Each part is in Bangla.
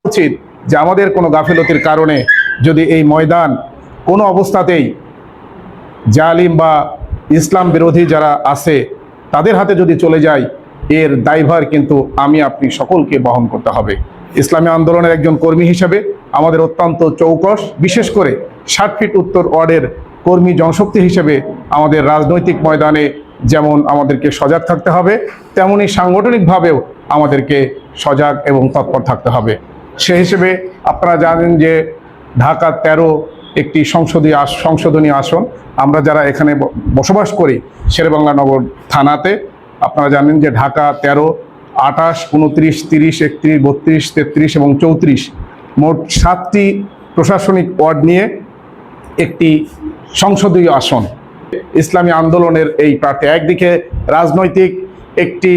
উচিত যে আমাদের কোনো গাফিলতির কারণে যদি এই ময়দান কোনো অবস্থাতেই জালিম বা ইসলাম বিরোধী যারা আছে তাদের হাতে যদি চলে যায়, এর দায়ভার কিন্তু আমি আপনি সকলকে বহন করতে হবে। ইসলামী আন্দোলনের একজন কর্মী হিসেবে আমাদের অত্যন্ত চৌকস, বিশেষ করে 60 ফিট উত্তর ওয়ার্ডের কর্মী জনশক্তি হিসেবে আমাদের রাজনৈতিক ময়দানে যেমন আমাদেরকে সজাগ থাকতে হবে, তেমনি সাংগঠনিকভাবেও আমাদেরকে সজাগ এবং তৎপর থাকতে হবে। সে হিসেবে আপনারা জানেন যে ঢাকা 13 একটি সংশোধনী আসন। আমরা যারা এখানে বসবাস করি শেরেবাংলা নগর থানাতে, আপনারা জানেন যে ঢাকা 13, 28, 29, 30, 31, 32, 33 এবং 34 মোট 7টি প্রশাসনিক ওয়ার্ড নিয়ে একটি সংসদীয় আসন। ইসলামী আন্দোলনের এই প্রার্থী একদিকে রাজনৈতিক একটি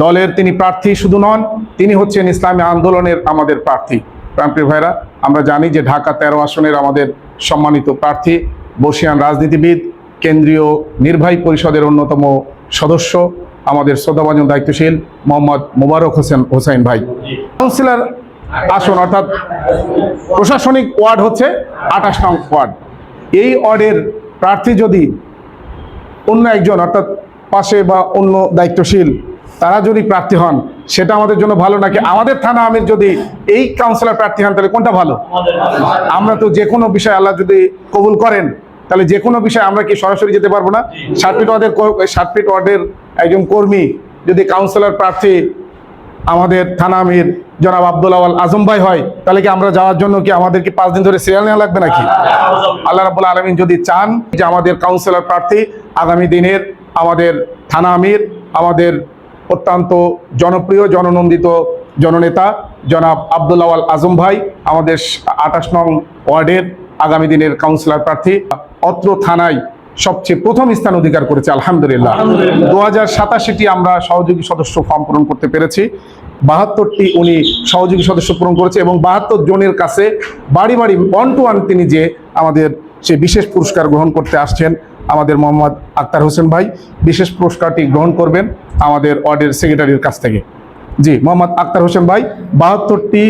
দলের তিনি প্রার্থী শুধু নন, তিনি হচ্ছেন ইসলামী আন্দোলনের আমাদের প্রার্থী। প্রাণপ্রিয় ভাইরা, আমরা জানি যে ঢাকা 13 আসনের আমাদের সম্মানিত প্রার্থী বর্ষিয়ান রাজনীতিবিদ, কেন্দ্রীয় নির্বাহী পরিষদের অন্যতম সদস্য, আমাদের শ্রদ্ধাভাজন দায়িত্বশীল মোহাম্মদ মোবারক হোসেন ভাই। কাউন্সিলর আসন অর্থাৎ প্রশাসনিক ওয়ার্ড হচ্ছে 28 নং ওয়ার্ড। এই ওয়ার্ডের প্রার্থী যদি অন্য একজন অর্থাৎ পাশে বা অন্য দায়িত্বশীল তারা যদি প্রার্থী হন, সেটা আমাদের জন্য ভালো নাকি আমাদের থানা আমির যদি এই কাউন্সিলর প্রার্থী হন, তাহলে কোনটা ভালো? আমরা তো যে কোনো বিষয় আল্লাহ যদি কবুল করেন, তাহলে যে কোনো বিষয় আমরা কি সরাসরি যেতে পারবো না? 60 ফিট ওয়ার্ডের একজন কর্মী যদি কাউন্সিলর প্রার্থী আমাদের থানা আমির জনাব আব্দুল আওয়াল আজম ভাই হয়, তাহলে কি আমরা যাওয়ার জন্য কি আমাদেরকে 5 দিন ধরে সিরিয়াল নেওয়া লাগবে নাকি? আল্লাহ রাব্বুল আলামিন যদি চান যে আমাদের কাউন্সিলর প্রার্থী আগামী দিনের আমাদের থানা আমির, আমাদের অত্যন্ত জনপ্রিয় জননন্দিত জননেতা জনাব আব্দুল আওয়াল আজম ভাই আমাদের 28 নং ওয়ার্ডের আগামী দিনের কাউন্সিলর প্রার্থী, অত্র থানায় সবচেয়ে প্রথম স্থান অধিকার করেছে আলহামদুলিল্লাহ। 2087টি আমরা সহযোগী সদস্য ফর্ম পূরণ করতে পেরেছি, 72টি উনি সহযোগী সদস্য পূরণ করেছে এবং 72 জনের কাছে বাড়ি বাড়ি 1 to 1 তিনি যে আমাদের সেই বিশেষ পুরস্কার গ্রহণ করতে আসছেন আমাদের মোহাম্মদ আক্তার হোসেন ভাই। বিশেষ পুরস্কারটি গ্রহণ করবেন আমাদের ওয়ার্ডের সেক্রেটারির কাছ থেকে। জি, মোহাম্মদ আক্তার হোসেন ভাই 72টি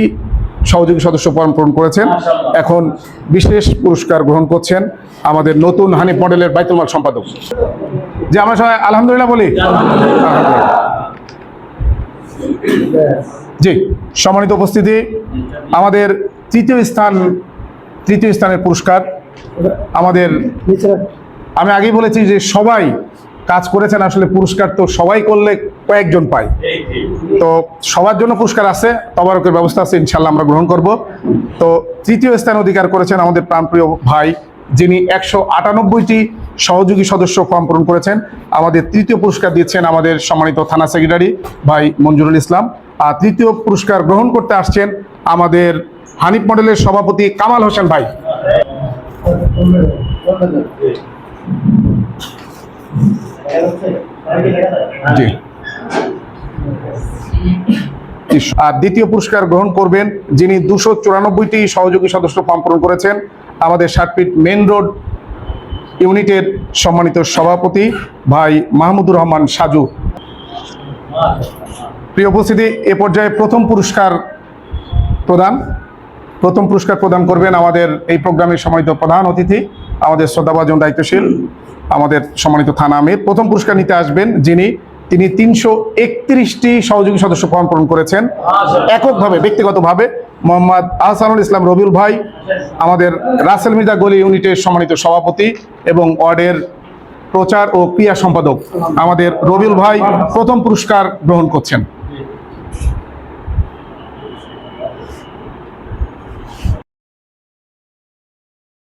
সহযোগী সদস্য ফর্ম পূরণ করেছেন, এখন বিশেষ পুরস্কার গ্রহণ করছেন আমাদের নতুন হানিফ মডেলের বাইতুল মাল সম্পাদক। যে আমরা সবাই আলহামদুলিল্লাহ বলি। জি, সম্মানিত উপস্থিতি, আমাদের তৃতীয় স্থানের পুরস্কার আমাদের, আমি আগেই বলেছি যে সবাই কাজ করেছেন, আসলে পুরস্কার তো সবাই করলে কয়েকজন পায়, তো সবার জন্য পুরস্কার আছে, তবারকের ব্যবস্থা আছে, ইনশাল্লাহ আমরা গ্রহণ করব। তো তৃতীয় স্থান অধিকার করেছেন আমাদের প্রাণপ্রিয় ভাই, যিনি 198টি সহযোগী সদস্য ফর্ম পূরণ করেছেন। আমাদের তৃতীয় পুরস্কার দিচ্ছেন আমাদের সম্মানিত থানা সেক্রেটারি ভাই মঞ্জুরুল ইসলাম। আর তৃতীয় পুরস্কার গ্রহণ করতে আসছেন আমাদের হানিফ মডেলের সভাপতি কামাল হোসেন ভাই। জি, আর দ্বিতীয় পুরস্কার গ্রহণ করবেন যিনি 294টি সহযোগী সদস্য ফর্ম পূরণ করেছেন, আমাদের 60 ফিট মেইন রোড ইউনিটের সম্মানিত সভাপতি ভাই মাহমুদুর রহমান সাজু। প্রিয় উপস্থিতি, এ পর্যায়ে প্রথম পুরস্কার প্রদান করবেন আমাদের এই প্রোগ্রামের সম্মানিত প্রধান অতিথি, আমাদের শ্রদ্ধাভাজন দায়িত্বশীল আমাদের সম্মানিত থানা আমির। প্রথম পুরস্কার নিতে আসবেন তিনি 331টি সহযোগী সদস্য ফর্ম পূরণ করেছেন এককভাবে, ব্যক্তিগতভাবে, মোহাম্মদ আহসানুল ইসলাম রবিউল ভাই, আমাদের রাসেল মির্জা গলি ইউনিটের সম্মানিত সভাপতি এবং ওয়ার্ডের প্রচার ও ক্রিয়া সম্পাদক আমাদের রবিউল ভাই প্রথম পুরস্কার গ্রহণ করছেন।